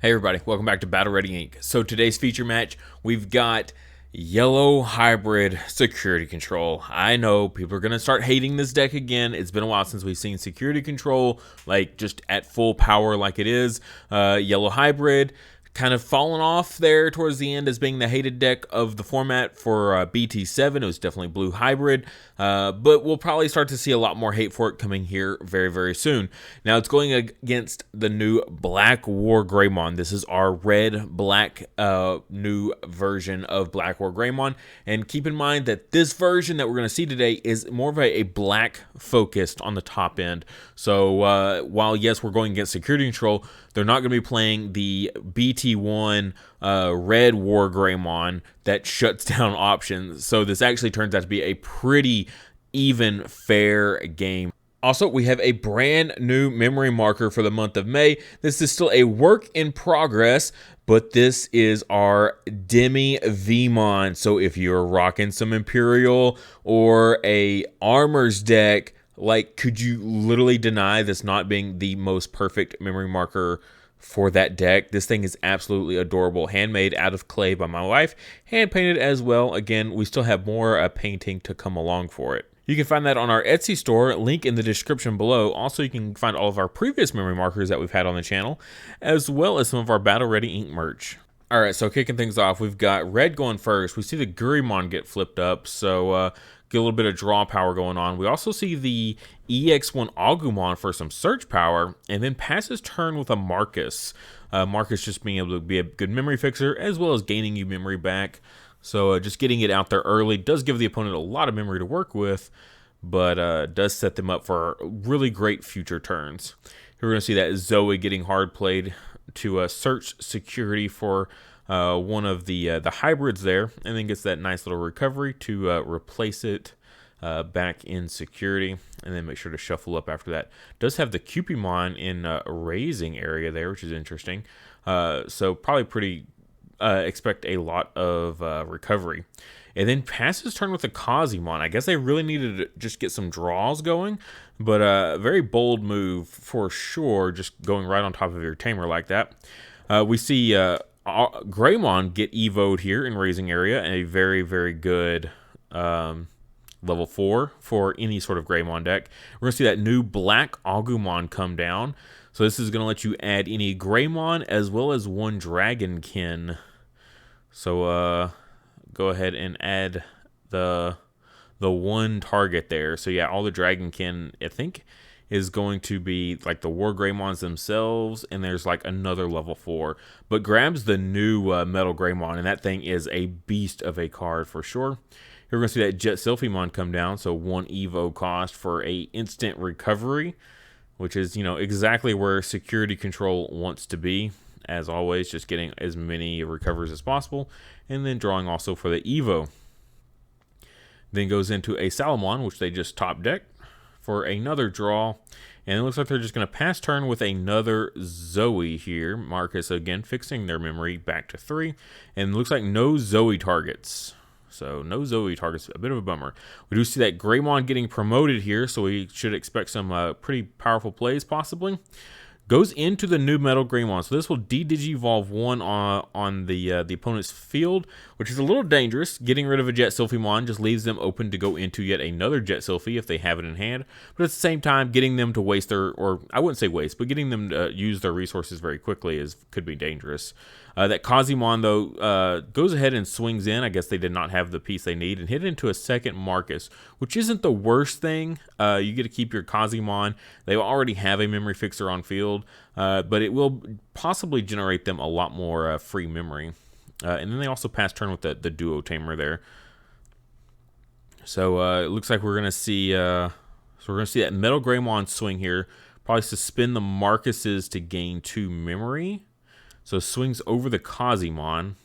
Hey everybody, welcome back to Battle Ready Inc. So today's feature match, we've got Yellow Hybrid Security Control. I know people are going to start hating this deck again. It's been a while since we've seen Security Control, like just at full power like it is. Yellow Hybrid kind of fallen off there towards the end as being the hated deck of the format for BT7. It was definitely Blue Hybrid, but we'll probably start to see a lot more hate for it coming here very, very soon. Now it's going against the new BlackWarGreymon. This is our red-black new version of BlackWarGreymon, and keep in mind that this version that we're going to see today is more of a black focused on the top end. So while yes, we're going against Security Control, they're not going to be playing the BT1 red WarGreymon that shuts down options. So this actually turns out to be a pretty even, fair game. Also, we have a brand new memory marker for the month of May. This is still a work in progress, but this is our Demi Vmon. So if you're rocking some Imperial or a Armors deck, like, could you literally deny this not being the most perfect memory marker for that deck? This thing is absolutely adorable. Handmade out of clay by my wife. Hand painted as well. Again, we still have more painting to come along for it. You can find that on our Etsy store, link in the description below. Also, you can find all of our previous memory markers that we've had on the channel, as well as some of our Battle Ready Ink merch. All right, so kicking things off, we've got red going first. We see the Greymon get flipped up, so get a little bit of draw power going on. We also see the EX1 Agumon for some search power, and then passes turn with a Marcus. Marcus just being able to be a good memory fixer, as well as gaining you memory back. So just getting it out there early does give the opponent a lot of memory to work with, but does set them up for really great future turns. Here we're going to see that Zoe getting hard played to search security for one of the hybrids there, and then gets that nice little recovery to replace it back in security, and then make sure to shuffle up after that. Does have the Cupimon in a raising area there, which is interesting. So probably pretty expect a lot of recovery. And then passes turn with the Kazimon. I guess they really needed to just get some draws going, but a very bold move for sure, just going right on top of your tamer like that. We see Greymon get evoed here in raising area, and a very, very good level 4 for any sort of Greymon deck. We're going to see that new black Agumon come down. So this is going to let you add any Greymon as well as one Dragonkin. So go ahead and add the one target there. So yeah, all the Dragonkin, I think, is going to be like the WarGreymons themselves, and there's like another level 4. But grabs the new Metal Greymon, and that thing is a beast of a card for sure. Here we're going to see that Jet Sylphimon come down, so 1 Evo cost for a instant recovery, which is, you know, exactly where Security Control wants to be. As always, just getting as many recovers as possible, and then drawing also for the Evo. Then goes into a Salamon, which they just top deck for another draw, and it looks like they're just going to pass turn with another Zoe here. Marcus again fixing their memory back to 3, and it looks like no Zoe targets. So no Zoe targets, a bit of a bummer. We do see that Greymon getting promoted here, so we should expect some pretty powerful plays possibly. Goes into the new Metal Greymon. So this will de-digivolve 1 on the opponent's field, which is a little dangerous. Getting rid of a Jet Sylphimon just leaves them open to go into yet another Jet Sylphy if they have it in hand. But at the same time, getting them to waste their, or I wouldn't say waste, but getting them to use their resources very quickly could be dangerous. That Kazimon, though, goes ahead and swings in. I guess they did not have the piece they need, and hit into a second Marcus, which isn't the worst thing. You get to keep your Kazimon. They already have a memory fixer on field, but it will possibly generate them a lot more free memory. And then they also pass turn with the Duo Tamer there. So it looks like we're gonna see that Metal Greymon swing here. Probably suspend the Marcuses to gain 2 memory. So swings over the Kazimon.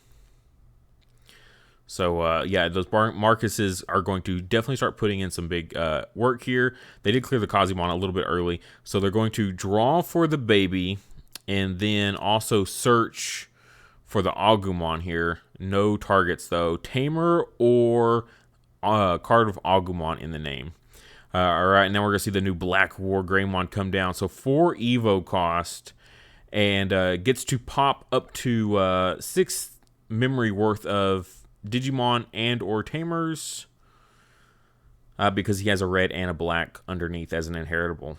So yeah, those Marcuses are going to definitely start putting in some big work here. They did clear the Kazimon a little bit early, so they're going to draw for the baby, and then also search for the Agumon here. No targets though. Tamer or card of Agumon in the name. All right, now we're gonna see the new BlackWarGreymon come down. So 4 Evo cost. and gets to pop up to 6 memory worth of Digimon and or Tamers, because he has a red and a black underneath as an inheritable.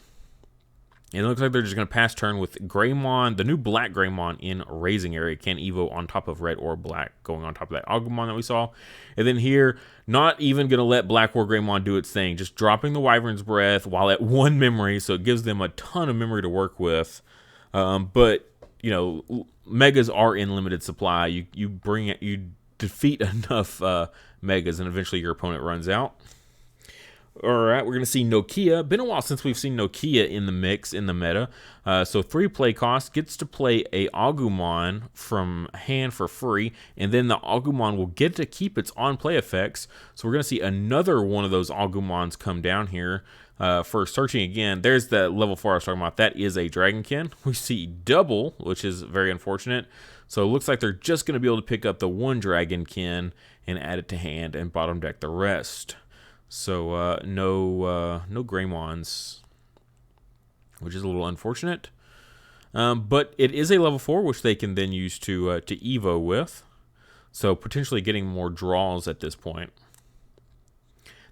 And it looks like they're just going to pass turn with Greymon, the new Black Greymon in Raising Area, can Evo on top of red or black, going on top of that Agumon that we saw. And then here, not even going to let BlackWarGreymon do its thing, just dropping the Wyvern's Breath while at 1 memory, so it gives them a ton of memory to work with. But, you know, Megas are in limited supply. You defeat enough Megas, and eventually your opponent runs out. Alright, we're going to see Nokia. Been a while since we've seen Nokia in the mix, in the meta. So 3 play cost, gets to play a Agumon from hand for free, and then the Agumon will get to keep its on-play effects. So we're going to see another one of those Agumons come down here for searching again. There's the level 4 I was talking about. That is a Dragonkin. We see double, which is very unfortunate. So it looks like they're just going to be able to pick up the 1 Dragonkin and add it to hand and bottom deck the rest. So no Greymons, which is a little unfortunate. But it is a level 4, which they can then use to Evo with. So potentially getting more draws at this point.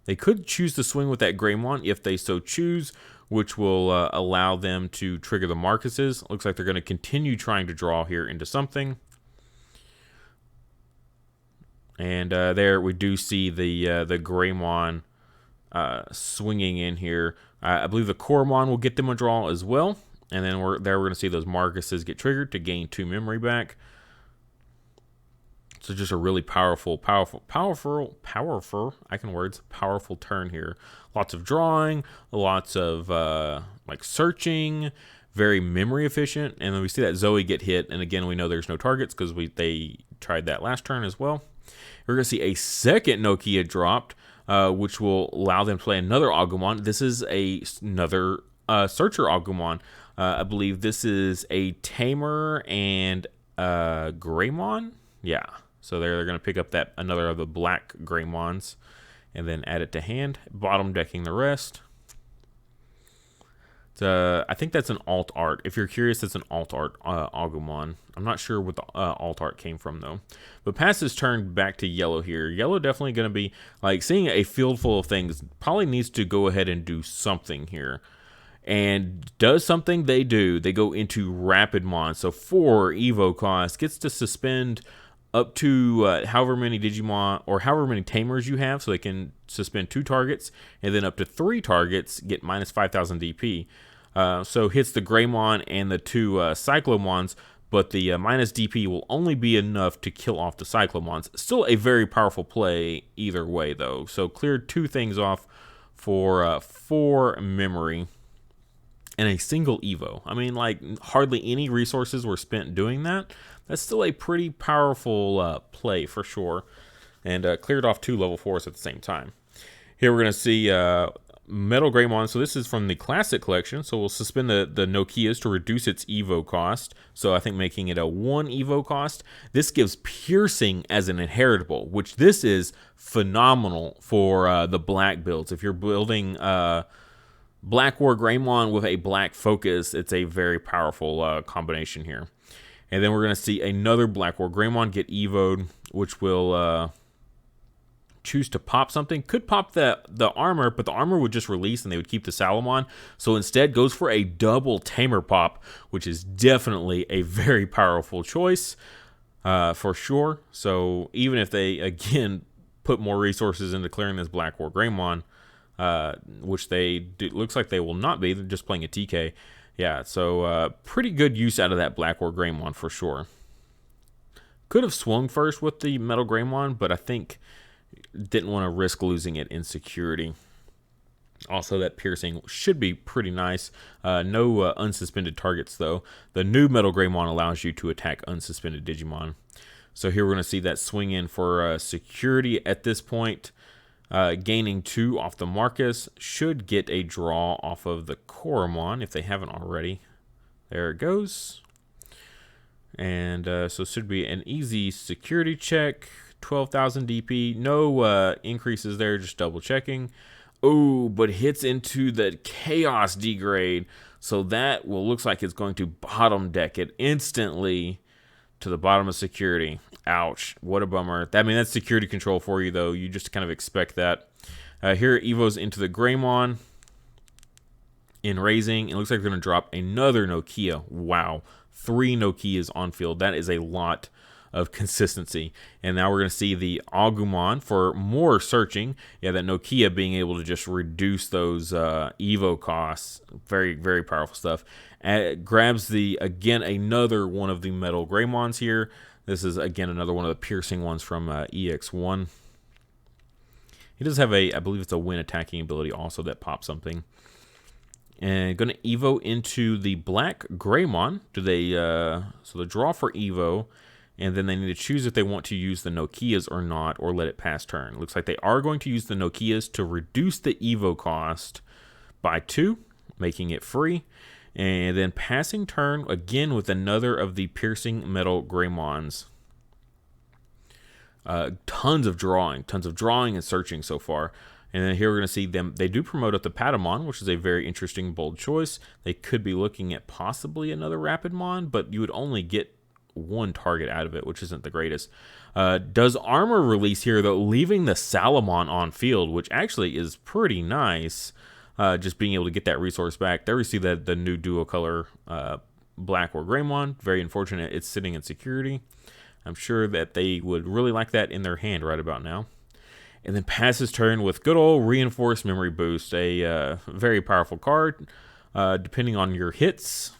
They could choose to swing with that Greymon if they so choose, which will allow them to trigger the Marcuses. Looks like they're going to continue trying to draw here into something. And there we do see the Greymon swinging in here. I believe the Koromon will get them a draw as well. And then we're going to see those Marcuses get triggered to gain 2 memory back. So just a really powerful, powerful turn here. Lots of drawing, lots of like searching, very memory efficient. And then we see that Zoe get hit. And again, we know there's no targets because they tried that last turn as well. We're going to see a second Nokia dropped, which will allow them to play another Agumon. This is another Searcher Agumon. I believe this is a Tamer and Greymon. Yeah, so they're going to pick up another of the Black Greymons and then add it to hand, bottom decking the rest. I think that's an alt art. If you're curious, it's an alt art Agumon. I'm not sure what the alt art came from though. But past his turn, back to Yellow here. Yellow definitely going to be like seeing a field full of things. Probably needs to go ahead and do something here. And does something they do. They go into Rapidmon. So 4 Evo cost, gets to suspend up to however many Digimon or however many Tamers you have. So they can suspend 2 targets. And then up to 3 targets get minus 5,000 DP. So hits the Greymon and the 2 Cyclomons, but the minus DP will only be enough to kill off the Cyclomons. Still a very powerful play either way, though. So cleared 2 things off for 4 memory and a single Evo. I mean, like, hardly any resources were spent doing that. That's still a pretty powerful play for sure, and cleared off 2 level 4s at the same time. Here we're going to see Metal Greymon. So this is from the Classic Collection. So we'll suspend the Nokias to reduce its Evo cost. So I think making it a 1 Evo cost. This gives Piercing as an inheritable, which this is phenomenal for the black builds. If you're building BlackWarGreymon with a black focus, it's a very powerful combination here. And then we're going to see another BlackWarGreymon get Evo'd, which will choose to pop something. Could pop the armor, but the armor would just release and they would keep the Salamon. So instead goes for a double Tamer pop, which is definitely a very powerful choice for sure. So even if they, again, put more resources into clearing this BlackWarGreymon, which looks like they will not be. They're just playing a TK. Yeah, so pretty good use out of that BlackWarGreymon for sure. Could have swung first with the Metal Greymon, but I think didn't want to risk losing it in security. Also, that Piercing should be pretty nice. No unsuspended targets, though. The new Metal Greymon allows you to attack unsuspended Digimon. So here we're going to see that swing in for security at this point. Gaining 2 off the Marcus. Should get a draw off of the Koromon if they haven't already. There it goes. And so should be an easy security check. 12,000 DP. No increases there, just double checking. Oh, but hits into the Chaos degrade. So that looks like it's going to bottom deck it instantly to the bottom of security. Ouch. What a bummer. That's security control for you, though. You just kind of expect that. Here it evos into the Greymon in raising. It looks like they're going to drop another Nokia. Wow. 3 Nokias on field. That is a lot of consistency. And now we're going to see the Agumon for more searching. Yeah, that Nokia being able to just reduce those Evo costs. Very, very powerful stuff. Grabs again, another one of the Metal Greymons here. This is, again, another one of the piercing ones from EX1. He does have I believe it's a win attacking ability also that pops something. And going to Evo into the BlackWarGreymon. So the draw for Evo, and then they need to choose if they want to use the Nokias or not, or let it pass turn. Looks like they are going to use the Nokias to reduce the Evo cost by 2, making it free. And then passing turn again with another of the piercing Metal Greymons. Tons of drawing and searching so far. And then here we're going to see them. They do promote up the Patamon, which is a very interesting, bold choice. They could be looking at possibly another Rapidmon, but you would only get 1 target out of it, which isn't the greatest. Does armor release here, though, leaving the Salamon on field, which actually is pretty nice. Just being able to get that resource back. There we see the new duo color BlackWarGreymon. Very unfortunate it's sitting in security. I'm sure that they would really like that in their hand right about now. And then passes turn with good old Reinforced Memory Boost, a very powerful card, depending on your hits.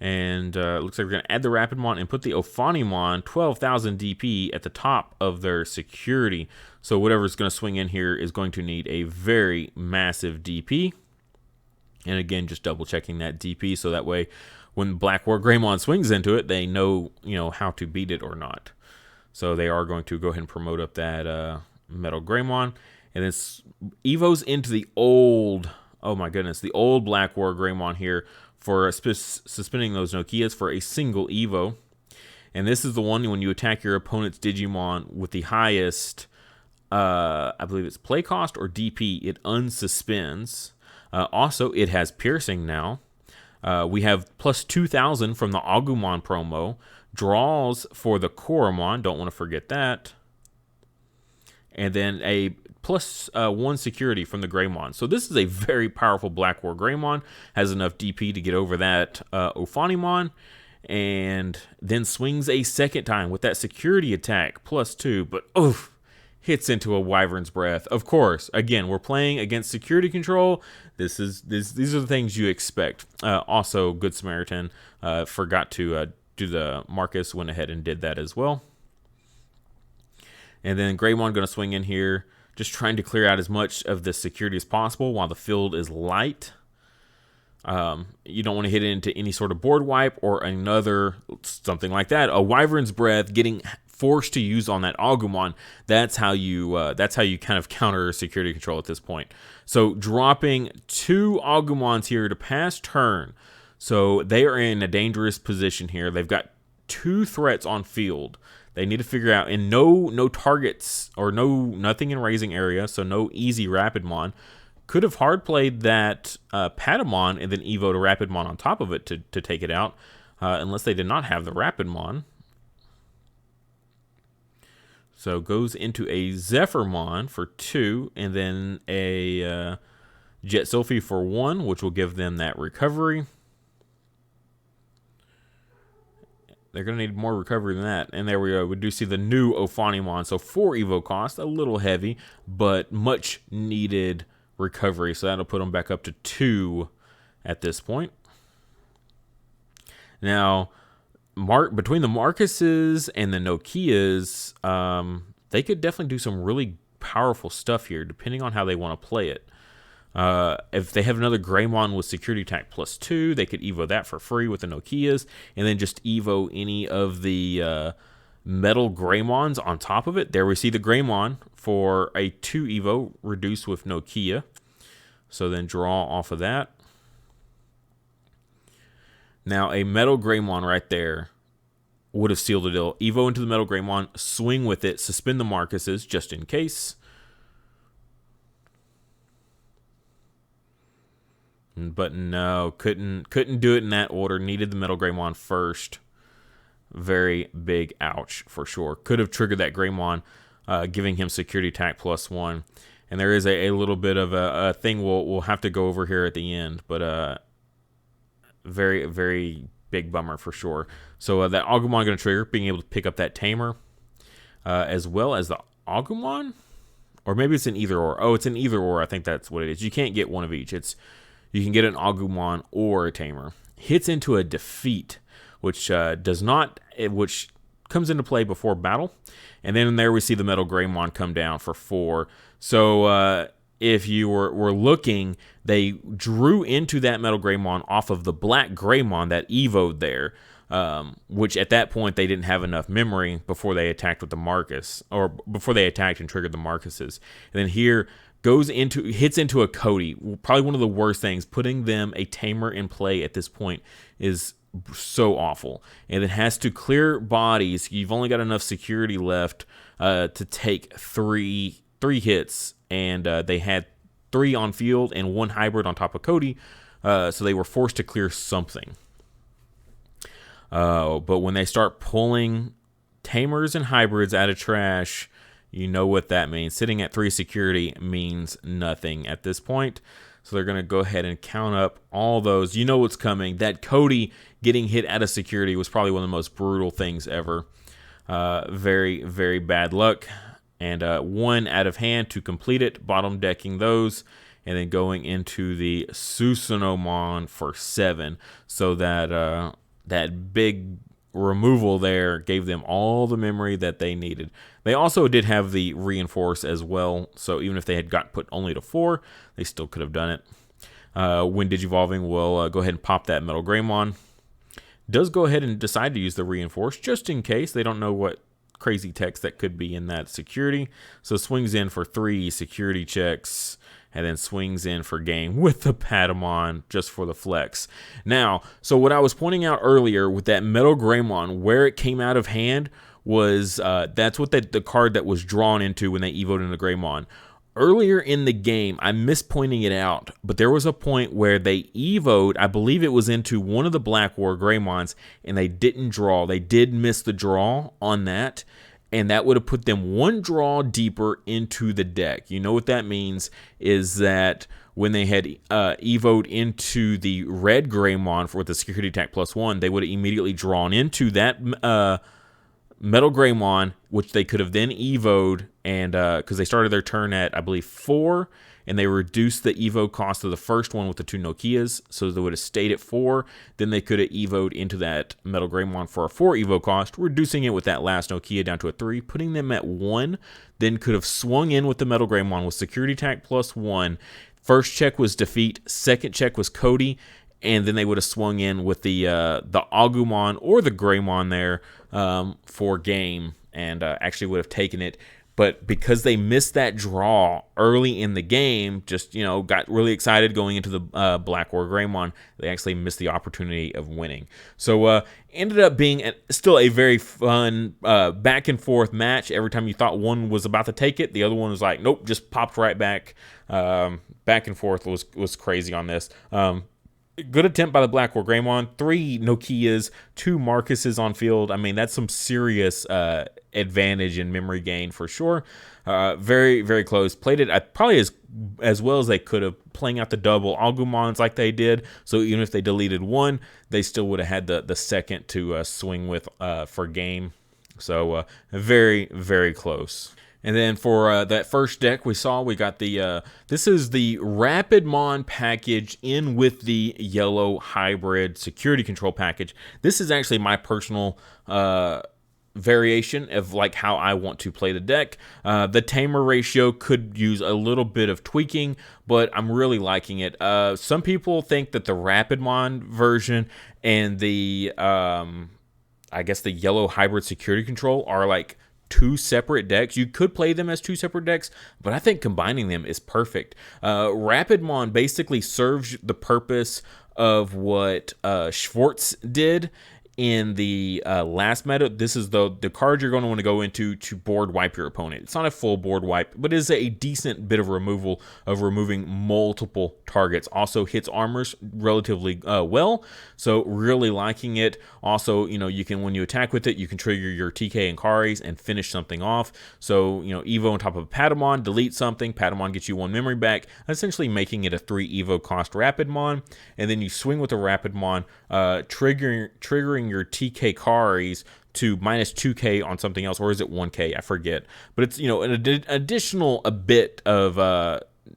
And looks like we're going to add the Rapidmon and put the Ophanimon 12,000 DP at the top of their security. So whatever's going to swing in here is going to need a very massive DP. And again, just double checking that DP so that way when BlackWarGreymon swings into it, they know how to beat it or not. So they are going to go ahead and promote up that Metal Greymon. And this evos into the old, oh my goodness, the old BlackWarGreymon here for suspending those Nokias for a single evo. And this is the one when you attack your opponent's Digimon with the highest, I believe it's play cost or DP, it unsuspends. Also, it has piercing now. We have plus 2,000 from the Agumon promo. Draws for the Koromon, don't want to forget that. And then a plus 1 security from the Greymon. So this is a very powerful BlackWarGreymon. Has enough DP to get over that Ophanimon. And then swings a second time with that security attack, plus 2. But oof, hits into a Wyvern's Breath. Of course, again, we're playing against security control. These are the things you expect. Also, Good Samaritan forgot to do the Marcus, went ahead and did that as well. And then Greymon going to swing in here, just trying to clear out as much of the security as possible while the field is light. You don't want to hit it into any sort of board wipe or another something like that. A Wyvern's Breath getting forced to use on that Agumon. That's how you kind of counter security control at this point. So dropping 2 Agumons here to pass turn. So they are in a dangerous position here. They've got 2 threats on field. They need to figure out, and no targets or nothing in raising area, so no easy Rapidmon. Could have hard played that Patamon and then Evo to Rapidmon on top of it to take it out, unless they did not have the Rapidmon. So goes into a Zephyrmon for 2, and then a Jet Sylphie for 1, which will give them that recovery. They're going to need more recovery than that. And there we go. We do see the new Ophanimon. So 4 Evo cost, a little heavy, but much needed recovery. So that'll put them back up to 2 at this point. Now, between the Marcuses and the Nokias, they could definitely do some really powerful stuff here, depending on how they want to play it. If they have another Greymon with security attack plus 2, they could Evo that for free with the Nokias, and then just Evo any of the Metal Greymons on top of it. There we see the Greymon for a 2 Evo reduced with Nokia. So then draw off of that. Now a Metal Greymon right there would have sealed the deal. Evo into the Metal Greymon, swing with it, suspend the Marcuses just in case. But no, couldn't do it in that order. Needed the Metal Greymon first. Very big ouch for sure. Could have triggered that Greymon, giving him security attack +1. And there is a little bit of a thing we'll have to go over here at the end, but very, very big bummer for sure. So that Agumon going to trigger, being able to pick up that Tamer, as well as the Agumon, or maybe it's an either or. Oh, it's an either or. I think that's what it is. You can't get one of each. You can get an Agumon or a Tamer. Hits into a defeat, which which comes into play before battle. And then there we see the Metal Greymon come down for 4. So if you were looking, they drew into that Metal Greymon off of the BlackWarGreymon that evoed there, which at that point they didn't have enough memory before they attacked with the Marcus, or before they attacked and triggered the Marcuses. And then here hits into a Cody. Probably one of the worst things. Putting them a Tamer in play at this point is so awful. And it has to clear bodies. You've only got enough security left to take three hits, and they had 3 on field and 1 hybrid on top of Cody, so they were forced to clear something. But when they start pulling Tamers and hybrids out of trash, you know what that means. Sitting at 3 security means nothing at this point. So they're going to go ahead and count up all those. You know what's coming. That Cody getting hit out of security was probably one of the most brutal things ever. Very, very bad luck. And 1 out of hand to complete it. Bottom decking those. And then going into the Susanomon for 7. So that that big removal there gave them all the memory that they needed. They also did have the reinforce as well, so even if they had got put only to 4, they still could have done it. When Digivolving will go ahead and pop that Metal Greymon. Does go ahead and decide to use the reinforce just in case. They don't know what crazy text that could be in that security. So swings in for 3 security checks, and then swings in for game with the Patamon just for the flex. Now, so what I was pointing out earlier with that Metal Greymon, where it came out of hand was that's what the card that was drawn into when they evoed into Greymon. Earlier in the game, I missed pointing it out, but there was a point where they evoed, I believe it was into one of the BlackWarGreymons, and they didn't draw. They did miss the draw on that, and that would have put them 1 draw deeper into the deck. You know what that means is that when they had evoed into the red Greymon with the security attack +1, they would have immediately drawn into that Metal Greymon, which they could have then evoed, and because they started their turn at, I believe, 4, and they reduced the evo cost of the first one with the 2 Nokias, so they would have stayed at 4. Then they could have evoed into that Metal Greymon for a 4 evo cost, reducing it with that last Nokia down to a 3, putting them at 1. Then could have swung in with the Metal Greymon with security attack +1. First check was defeat, second check was Cody, and then they would have swung in with the Agumon or the Greymon there for game, and actually would have taken it. But because they missed that draw early in the game, just, got really excited going into the BlackWarGreymon, they actually missed the opportunity of winning. So ended up being still a very fun back and forth match. Every time you thought one was about to take it, the other one was like, nope, just popped right back. Back and forth was crazy on this. Good attempt by the BlackWarGreymon. 3 Nokias, 2 Marcuses on field. I mean, that's some serious advantage in memory gain for sure. Very, very close. Played it probably as well as they could have, playing out the double Agumons like they did. So even if they deleted 1, they still would have had the second to swing with for game. So very, very close. And then for that first deck we got the, this is the Rapidmon package in with the yellow hybrid security control package. This is actually my personal variation of like how I want to play the deck. The Tamer ratio could use a little bit of tweaking, but I'm really liking it. Some people think that the Rapidmon version and the, I guess the yellow hybrid security control are like 2 separate decks. You could play them as 2 separate decks, but I think combining them is perfect. Rapidmon basically serves the purpose of what Schwartz did in the last meta, this is the card you're going to want to go into to board wipe your opponent. It's not a full board wipe, but it is a decent bit of removal of removing multiple targets. Also hits armors relatively well, so really liking it. Also, you can, when you attack with it, you can trigger your TK and Karis and finish something off. So, Evo on top of Patamon, delete something, Patamon gets you 1 memory back, essentially making it a 3 Evo cost Rapidmon, and then you swing with a Rapidmon, triggering your TK Karis to minus 2k on something else, or is it 1k? I forget. But it's, an additional a bit of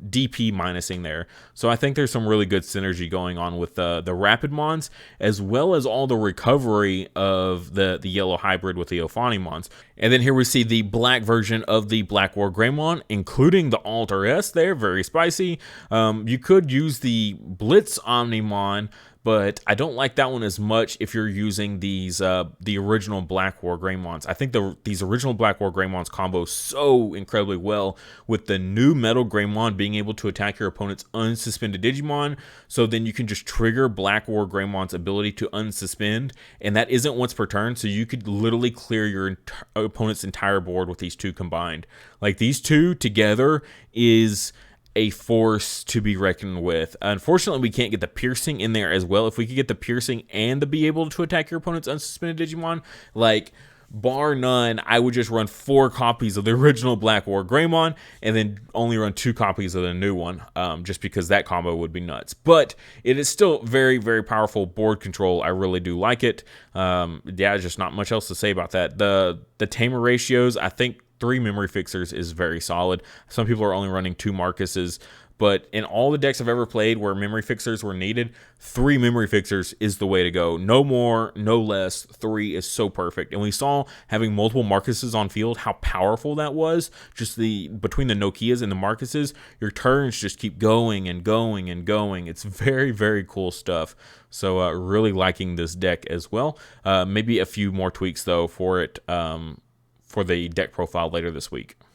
DP minusing there. So I think there's some really good synergy going on with the Rapidmons, as well as all the recovery of the yellow hybrid with the Ophanimons. And then here we see the black version of the BlackWarGreymon, including the Alter S there, very spicy. You could use the Blitz Omnimon, but I don't like that one as much if you're using these the original BlackWarGreymons. I think these original BlackWarGreymons combo so incredibly well with the new Metal Greymon being able to attack your opponent's unsuspended Digimon, so then you can just trigger BlackWarGreymon's ability to unsuspend, and that isn't once per turn, so you could literally clear your opponent's entire board with these two combined. Like, these two together is a force to be reckoned with. Unfortunately, we can't get the piercing in there as well. If we could get the piercing and the be able to attack your opponent's unsuspended Digimon, like, bar none, I would just run 4 copies of the original BlackWarGreymon and then only run 2 copies of the new one, just because that combo would be nuts. But it is still very, very powerful board control. I really do like it. Yeah, just not much else to say about that. The tamer ratios, I think 3 memory fixers is very solid. Some people are only running 2 Marcuses, but in all the decks I've ever played where memory fixers were needed, 3 memory fixers is the way to go. No more, no less. 3 is so perfect. And we saw having multiple Marcuses on field, how powerful that was. Just between the Nokias and the Marcuses, your turns just keep going and going and going. It's very, very cool stuff. So really liking this deck as well. Maybe a few more tweaks though for it, for the deck profile later this week.